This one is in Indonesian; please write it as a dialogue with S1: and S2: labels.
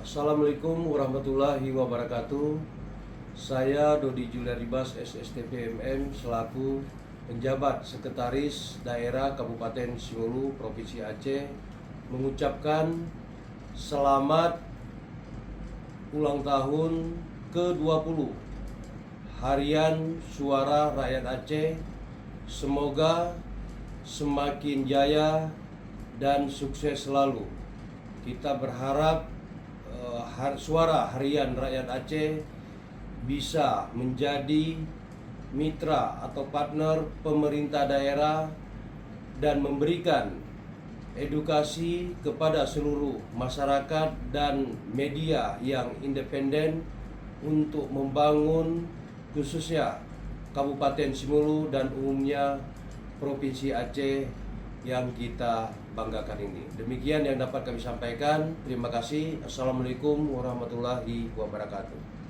S1: Assalamualaikum warahmatullahi wabarakatuh. Saya Dodi Juliaribas SSTPMM selaku penjabat sekretaris daerah Kabupaten Simolu Provinsi Aceh mengucapkan selamat ulang tahun ke-20 Harian Suara Rakyat Aceh. Semoga semakin jaya dan sukses selalu. Kita berharap Suara Harian Rakyat Aceh bisa menjadi mitra atau partner pemerintah daerah dan memberikan edukasi kepada seluruh masyarakat dan media yang independen untuk membangun khususnya Kabupaten Simolu dan umumnya Provinsi Aceh yang kita banggakan ini. Demikian yang dapat kami sampaikan. Terima kasih. Assalamualaikum warahmatullahi wabarakatuh.